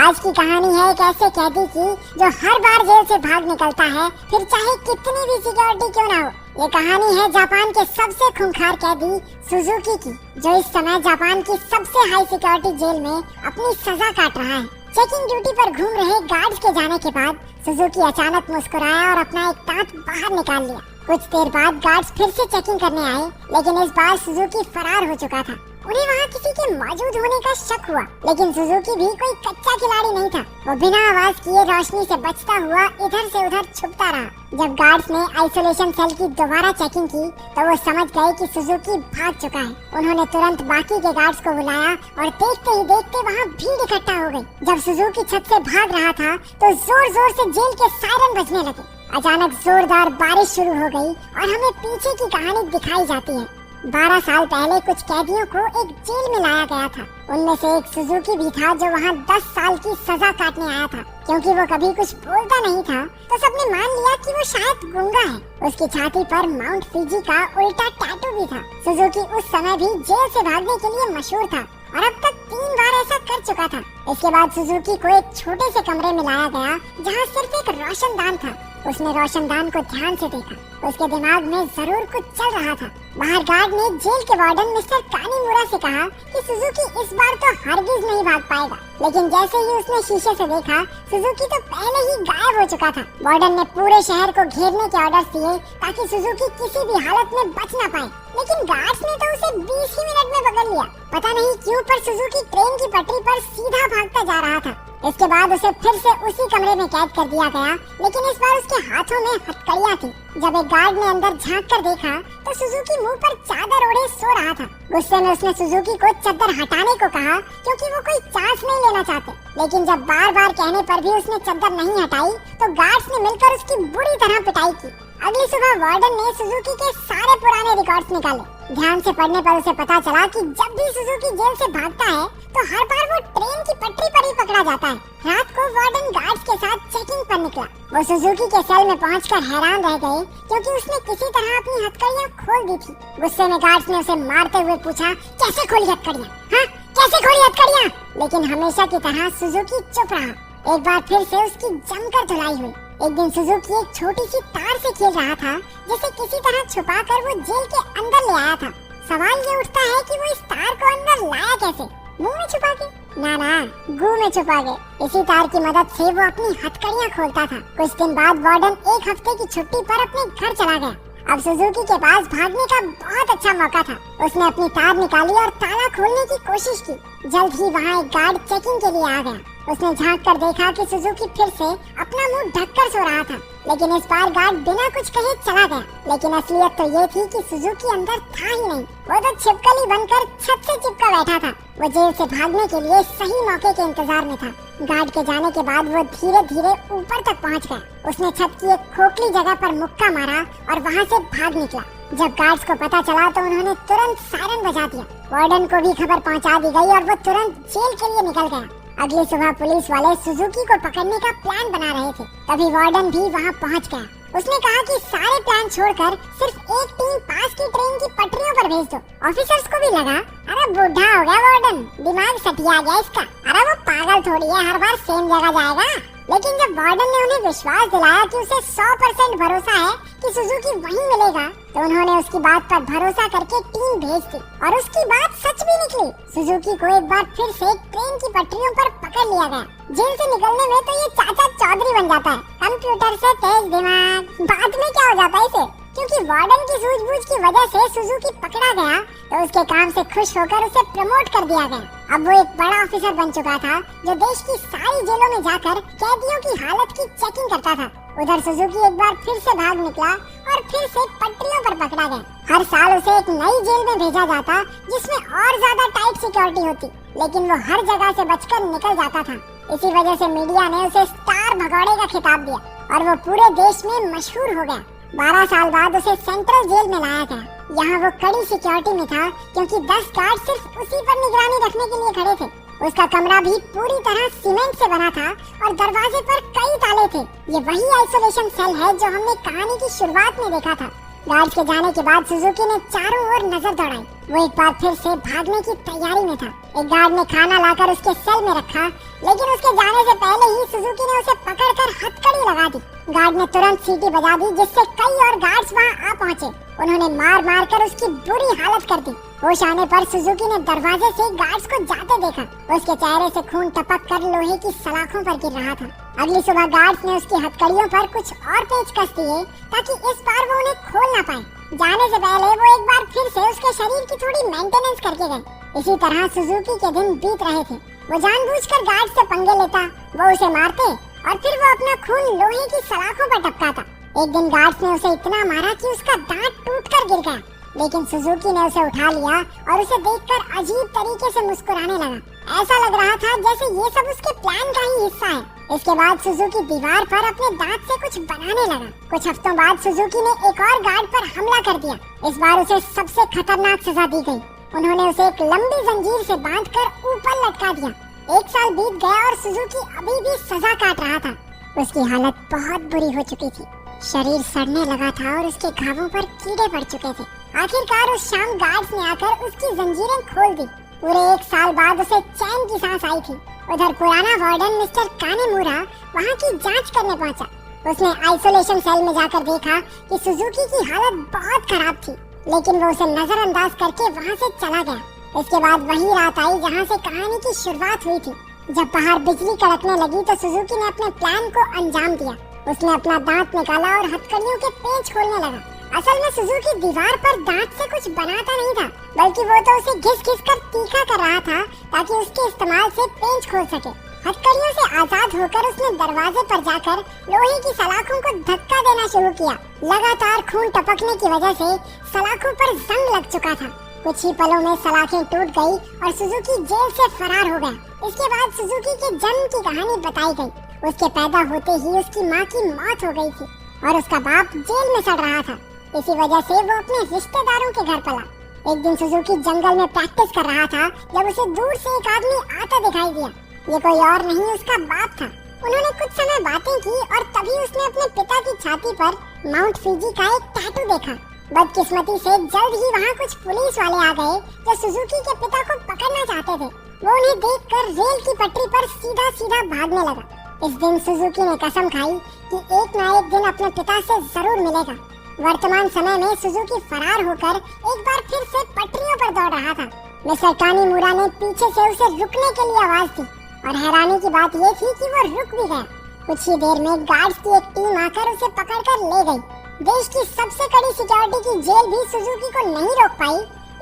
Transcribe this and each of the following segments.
आज की कहानी है एक ऐसे कैदी की जो हर बार जेल से भाग निकलता है, फिर चाहे कितनी भी सिक्योरिटी क्यों ना हो। ये कहानी है जापान के सबसे खूंखार कैदी सुजुकी की, जो इस समय जापान की सबसे हाई सिक्योरिटी जेल में अपनी सजा काट रहा है। चेकिंग ड्यूटी पर घूम रहे गार्ड्स के जाने के बाद सुजुकी अचानक मुस्कुराया और अपना एक दांत बाहर निकाल लिया। कुछ देर बाद गार्ड्स फिर से चेकिंग करने आए, लेकिन इस बार सुजुकी फरार हो चुका था। उन्हें वहाँ किसी के मौजूद होने का शक हुआ, लेकिन सुजुकी भी कोई कच्चा खिलाड़ी नहीं था। वो बिना आवाज किए रोशनी से बचता हुआ इधर से उधर छुपता रहा। जब गार्ड्स ने आइसोलेशन सेल की दोबारा चेकिंग की तो वो समझ गए कि सुजुकी भाग चुका है। उन्होंने तुरंत बाकी के गार्ड्स को बुलाया और देखते ही देखते वहाँ भीड़ इकट्ठा हो गई। जब सुजुकी छत से भाग रहा था तो जोर जोर से जेल के सायरन बजने लगे। अचानक जोरदार बारिश शुरू हो गई और हमें पीछे की कहानी दिखाई जाती है। 12 साल पहले कुछ कैदियों को एक जेल में लाया गया था। उनमें से एक सुजुकी भी था जो वहाँ 10 साल की सजा काटने आया था। क्योंकि वो कभी कुछ बोलता नहीं था तो सबने मान लिया कि वो शायद गूंगा है। उसकी छाती पर माउंट फीजी का उल्टा टैटू भी था। सुजुकी उस समय भी जेल से भागने के लिए मशहूर था और अब तक 3 बार ऐसा कर चुका था। इसके बाद सुजुकी को एक छोटे से कमरे में लाया गया जहाँ सिर्फ एक रोशनदान था। उसने रोशनदान को ध्यान से देखा। उसके दिमाग में जरूर कुछ चल रहा था। बाहर गार्ड ने जेल के वार्डन मिस्टर कानीमुरा से कहा कि सुजुकी इस बार तो हरगिज नहीं भाग पाएगा, लेकिन जैसे ही उसने शीशे से देखा सुजुकी तो पहले ही गायब हो चुका था। वार्डन ने पूरे शहर को घेरने के ऑर्डर दिए ताकि सुजुकी किसी भी हालत में बच न पाए, लेकिन गार्ड्स ने तो उसे 20 ही मिनट में पकड़ लिया। पता नहीं क्यों पर सुजुकी ट्रेन की पटरी पर सीधा भागता जा रहा था। इसके बाद उसे फिर से उसी कमरे में कैद कर दिया गया, लेकिन इस बार उसके हाथों में हथकड़ियां थी। जब एक गार्ड ने अंदर झांक कर देखा तो सुजुकी मुंह पर चादर ओढ़े सो रहा था। गुस्से में उसने सुजुकी को चादर हटाने को कहा क्योंकि वो कोई चांस नहीं लेना चाहते, लेकिन जब बार बार कहने पर भी उसने चादर नहीं हटाई तो गार्ड्स ने मिलकर उसकी बुरी तरह पिटाई की। अगली सुबह वार्डन ने सुजुकी के सारे पुराने रिकॉर्ड्स निकाले। ध्यान से पढ़ने पर उसे पता चला कि जब भी सुजुकी जेल से भागता है तो हर बार वो ट्रेन की पटरी पर ही पकड़ा जाता है। रात को वार्डन गार्ड्स के साथ चेकिंग पर निकला। वो सुजुकी के सेल में पहुंचकर हैरान रह गए क्योंकि उसने किसी तरह अपनी हथकड़ियां खोल दी थी। गुस्से में गार्ड्स ने उसे मारते हुए पूछा, कैसे खोली हथकड़ियां? हाँ, कैसे खोली हथकड़ियां? लेकिन हमेशा की तरह सुजुकी चुप रहा। एक बार फिर से उसकी जमकर धुलाई हुई। एक दिन सुजुकी एक छोटी सी तार से खेल रहा था जिसे किसी तरह छुपाकर वो जेल के अंदर ले आया था। सवाल ये उठता है कि वो इस तार को अंदर लाया कैसे? मुंह में छुपा के? ना, गू में छुपा के। इसी तार की मदद से वो अपनी हथकड़ियां खोलता था। कुछ दिन बाद वार्डन एक हफ्ते की छुट्टी पर अपने घर चला गया। अब सुजुकी के पास भागने का बहुत अच्छा मौका था। उसने अपनी तार निकाली और ताला खोलने की कोशिश की। जल्द ही वहाँ एक गार्ड चेकिंग के लिए आ गया। उसने झांक कर देखा कि सुजुकी फिर से अपना मुंह ढककर सो रहा था, लेकिन इस बार गार्ड बिना कुछ कहे चला गया। लेकिन असलियत तो ये थी कि सुजुकी अंदर था ही नहीं। वो तो छिपकली बनकर छत से चिपका बैठा था। वो जेल से भागने के लिए सही मौके के इंतजार में था। गार्ड के जाने के बाद वो धीरे धीरे ऊपर तक पहुंच गया। उसने छत की एक खोखली जगह पर मुक्का मारा और वहां से भाग निकला। जब गार्ड्स को पता चला तो उन्होंने तुरंत सायरन बजा दिया। वार्डन को भी खबर पहुंचा दी गई और वो तुरंत जेल के लिए निकल गया। अगली सुबह पुलिस वाले सुजुकी को पकड़ने का प्लान बना रहे थे। तभी वार्डन भी वहां पहुंच गया। उसने कहा कि सारे प्लान छोड़कर सिर्फ एक टीम पास की ट्रेन की पटरियों पर भेज दो। ऑफिसर्स को भी लगा, अरे बुढ़ा हो गया वार्डन, दिमाग सटिया गया इसका। अरे वो पागल थोड़ी है, हर बार सेम जगह जाएगा। लेकिन जब वार्डन ने उन्हें विश्वास दिलाया कि उसे 100% भरोसा है कि सुजुकी वहीं मिलेगा, तो उन्होंने उसकी बात पर भरोसा करके टीम भेज दी और उसकी बात सच भी निकली। सुजुकी को एक बार फिर से ट्रेन की पटरियों पर पकड़ लिया गया। जेल से निकलने में तो ये चाचा चौधरी बन जाता है, कंप्यूटर से तेज दिमाग। बाद में क्या हो जाता है इसे? क्योंकि वार्डन की सूझबूझ की वजह से सुजुकी पकड़ा गया तो उसके काम से खुश होकर उसे प्रमोट कर दिया गया। अब वो एक बड़ा ऑफिसर बन चुका था जो देश की सारी जेलों में जाकर कैदियों की हालत की चेकिंग करता था। उधर सुजुकी एक बार फिर से भाग निकला और फिर से पटरियों पर पकड़ा गया। हर साल उसे एक नई जेल में भेजा जाता जिसमें और ज्यादा टाइट सिक्योरिटी होती, लेकिन वो हर जगह से बचकर निकल जाता था। इसी वजह से मीडिया ने उसे स्टार भगोड़े का खिताब दिया और वो पूरे देश में मशहूर हो गया। 12 साल बाद उसे सेंट्रल जेल में लाया गया। यहाँ वो कड़ी सिक्योरिटी में था क्योंकि 10 गार्ड सिर्फ उसी पर निगरानी रखने के लिए खड़े थे। उसका कमरा भी पूरी तरह सीमेंट से बना था और दरवाजे पर कई ताले थे। ये वही आइसोलेशन सेल है जो हमने कहानी की शुरुआत में देखा था। गार्ड्स के जाने के बाद सुजुकी ने चारों ओर नजर दौड़ाई। वो एक बार फिर से भागने की तैयारी में था। एक गार्ड ने खाना लाकर उसके सेल में रखा, लेकिन उसके जाने से पहले ही सुजुकी ने उसे पकड़कर हथकड़ी लगा दी। गार्ड ने तुरंत सीटी बजा दी, जिससे कई और गार्ड्स वहां आ पहुंचे। उन्होंने मार मार कर उसकी बुरी हालत कर दी। होश आने पर सुजुकी ने दरवाजे से गार्ड्स को जाते देखा। उसके चेहरे से खून टपक कर लोहे की सलाखों पर गिर रहा था। अगली सुबह गार्ड्स ने उसकी हथकड़ियों पर कुछ और पेच कस दिए ताकि इस बार वो उन्हें खोल ना पाए। जाने से पहले वो एक बार फिर से उसके शरीर की थोड़ी मेंटेनेंस करके गए। इसी तरह सुजुकी के दिन बीत रहे थे। वो जानबूझकर गार्ड से पंगे लेता, वो उसे मारते और फिर वो अपना खून लोहे की सलाखों पर टपकाता। एक दिन गार्ड्स ने उसे इतना मारा कि उसका दांत टूटकर गिर गया, लेकिन सुजुकी ने उसे उठा लिया और उसे देखकर अजीब तरीके से मुस्कुराने लगा। ऐसा लग रहा था जैसे ये सब उसके प्लान का ही हिस्सा है। इसके बाद सुजुकी दीवार पर अपने दांत से कुछ बनाने लगा। कुछ हफ्तों बाद सुजुकी ने एक और गार्ड पर हमला कर दिया। इस बार उसे सबसे खतरनाक सजा दी गई। उन्होंने उसे एक लंबी जंजीर से बांधकर ऊपर लटका दिया। 1 साल बीत गया और सुजुकी अभी भी सजा काट रहा था। उसकी हालत बहुत बुरी हो चुकी थी। शरीर सड़ने लगा था और उसके घावों पर कीड़े पड़ चुके थे। आखिरकार उस शाम गार्ड्स ने आकर उसकी जंजीरें खोल दी। पूरे 1 साल बाद उसे चैन की सांस आई थी। उधर पुराना वार्डन मिस्टर कानेमुरा वहाँ की जांच करने पहुँचा। उसने आइसोलेशन सेल में जाकर देखा कि सुजुकी की हालत बहुत खराब थी, लेकिन वो उसे नजरअंदाज करके वहाँ से चला गया। इसके बाद वही रात आई जहाँ से कहानी की शुरुआत हुई थी। जब बाहर बिजली कड़कने लगी तो सुजुकी ने अपने प्लान को अंजाम दिया। उसने अपना दांत निकाला और हथकड़ियों के पेच खोलने लगा। असल में सुजुकी दीवार पर दांत से कुछ बनाता नहीं था, बल्कि वो तो उसे घिस-घिस कर तीखा कर रहा था ताकि उसके इस्तेमाल से पेंच खोल सके। हथकड़ियों से आजाद होकर उसने दरवाजे पर जाकर लोहे की सलाखों को धक्का देना शुरू किया। लगातार खून टपकने की वजह से सलाखों पर जंग लग चुका था। कुछ ही पलों में सलाखें टूट गई और सुजुकी जेल से फरार हो गया। इसके बाद सुजुकी के जन्म की कहानी बताई गई। उसके पैदा होते ही उसकी माँ की मौत हो गई थी और उसका बाप जेल में सड़ रहा था। इसी वजह से वो अपने रिश्तेदारों के घर पला। एक दिन सुजुकी जंगल में प्रैक्टिस कर रहा था जब उसे दूर से एक आदमी आता दिखाई दिया। ये कोई और नहीं उसका बाप था। उन्होंने कुछ समय बातें की और तभी उसने अपने पिता की छाती पर माउंट फिजी का एक टैटू देखा। बदकिस्मती से जल्द ही वहाँ कुछ पुलिस वाले आ गए जो सुजुकी के पिता को पकड़ना चाहते थे। वो उन्हें देखकर रेल की पटरी पर सीधा सीधा भागने लगा। इस दिन सुजुकी ने कसम खाई कि एक न एक दिन अपने पिता से जरूर मिलेगा। वर्तमान समय में सुजुकी फरार होकर एक बार फिर से पटरियों पर दौड़ रहा था। मिस्टर कानेमुरा ने पीछे से उसे रुकने के लिए आवाज दी और हैरानी की बात ये थी कि वो रुक भी गया। कुछ ही देर में गार्ड्स की एक टीम आकर उसे पकड़कर ले गई। देश की सबसे कड़ी सिक्योरिटी की जेल भी सुजुकी को नहीं रोक पाई,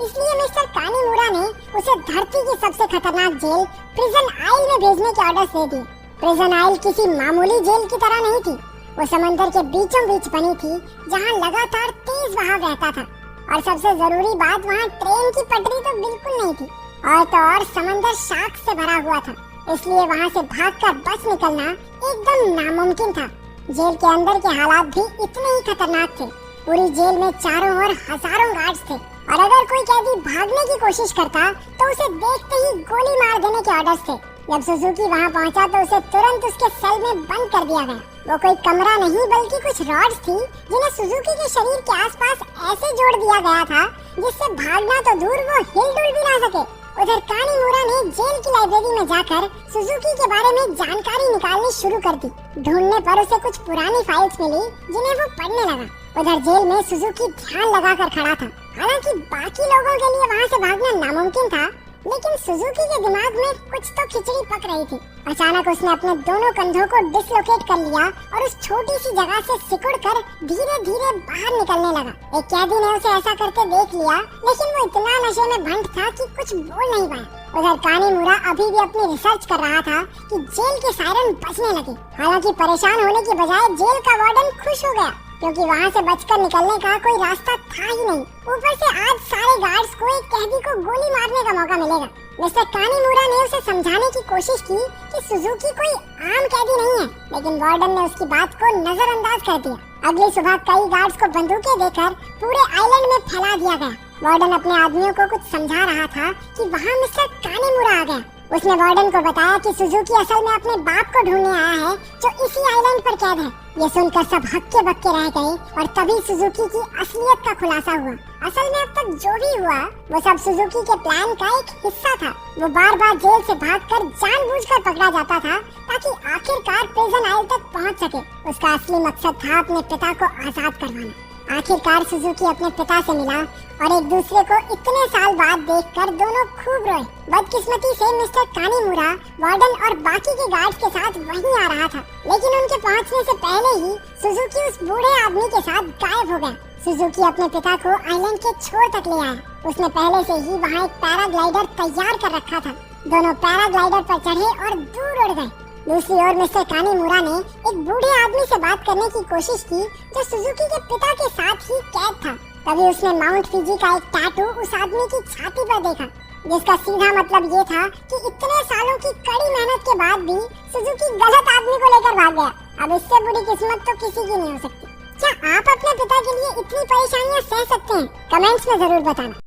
इसलिए मिस्टर कानेमुरा ने उसे धरती की सबसे खतरनाक जेल प्रिजन आइल में भेजने के ऑर्डर्स दे दिए। प्रिजन आइल किसी मामूली जेल की तरह नहीं थी। वो समंदर के बीचों बीच बनी थी, जहाँ लगातार तेज बहाव रहता था। और सबसे जरूरी बात, वहाँ ट्रेन की पटरी तो बिल्कुल नहीं थी और तो और समंदर शार्क से भरा हुआ था, इसलिए वहाँ से भागकर बच निकलना एकदम नामुमकिन था। जेल के अंदर के हालात भी इतने ही खतरनाक थे। पूरी जेल में चारों ओर हजारों गार्ड्स थे और अगर कोई कैदी भागने की कोशिश करता तो उसे देखते ही गोली मार देने के ऑर्डर्स थे। जब सुजुकी वहाँ पहुँचा तो उसे तुरंत उसके सेल में बंद कर दिया गया। वो कोई कमरा नहीं बल्कि कुछ रॉड्स थी जिन्हें सुजुकी के शरीर के आसपास ऐसे जोड़ दिया गया था जिससे भागना तो दूर वो हिल-डुल भी ना सके। उधर कानेमुरा ने जेल की लाइब्रेरी में जाकर सुजुकी के बारे में जानकारी निकालनी शुरू कर दी। ढूंढने पर उसे कुछ पुरानी फाइल्स मिली जिन्हें वो पढ़ने लगा। उधर जेल में सुजुकी ध्यान लगाकर खड़ा था। हालांकि बाकी लोगों के लिए वहाँ से भागना नामुमकिन था, लेकिन सुजुकी के दिमाग में कुछ तो खिचड़ी पक रही थी। अचानक उसने अपने दोनों कंधों को डिसलोकेट कर लिया और उस छोटी सी जगह से सिकुड़कर धीरे धीरे बाहर निकलने लगा। एक कैदी ने उसे ऐसा करते देख लिया, लेकिन वो इतना नशे में भंड था कि कुछ बोल नहीं पाया। उधर कानेमुरा अभी भी अपनी रिसर्च कर रहा था कि जेल के सायरन बजने लगे। हालांकि परेशान होने की बजाय जेल का वार्डन खुश हो गया, क्योंकि वहाँ से बचकर निकलने का कोई रास्ता था ही नहीं। ऊपर से आज सारे गार्ड्स को एक कैदी को गोली मारने का मौका मिलेगा। मिस्टर कानेमुरा ने उसे समझाने की कोशिश की कि सुजुकी कोई आम कैदी नहीं है, लेकिन वार्डन ने उसकी बात को नजरअंदाज कर दिया। अगली सुबह कई गार्ड्स को बंदूकें देकर पूरे आइलैंड में फैला दिया गया। वार्डन अपने आदमियों को कुछ समझा रहा था कि वहाँ मिस्टर कानेमुरा आ गया। उसने वार्डन को बताया कि सुजुकी असल में अपने बाप को ढूंढने आया है जो इसी आइलैंड पर कैद है। ये सुनकर सब हक्के बक्के रह गए और तभी सुजुकी की असलियत का खुलासा हुआ। असल में अब तक जो भी हुआ वो सब सुजुकी के प्लान का एक हिस्सा था। वो बार बार जेल से भागकर जानबूझकर पकड़ा जाता था ताकि आखिरकार प्रिजन आइल तक पहुंच सके। उसका असली मकसद था अपने पिता को आजाद करवाना। आखिरकार सुजुकी अपने पिता से मिला और एक दूसरे को इतने साल बाद देखकर दोनों खूब रोए। बदकिस्मती से मिस्टर कानीमुरा वार्डन और बाकी के गार्ड्स के साथ वहीं आ रहा था, लेकिन उनके पहुंचने से पहले ही सुजुकी उस बूढ़े आदमी के साथ गायब हो गया। सुजुकी अपने पिता को आइलैंड के छोर तक ले आया। उसने पहले से ही वहाँ एक पैराग्लाइडर तैयार कर रखा था। दोनों पैराग्लाइडर पर चढ़े और दूर उड़ गए। दूसरी ओर मिस्टर कानीमुरा ने एक बूढ़े आदमी से बात करने की कोशिश की जो सुजुकी के पिता के साथ ही कैद था। तभी उसने माउंट फिजी का एक टैटू उस आदमी की छाती पर देखा, जिसका सीधा मतलब ये था कि इतने सालों की कड़ी मेहनत के बाद भी सुजुकी गलत आदमी को लेकर भाग गया। अब इससे बुरी किस्मत तो किसी की नहीं हो सकती। क्या आप अपने पिता के लिए इतनी परेशानियां सह सकते हैं? कमेंट्स में जरूर बताना।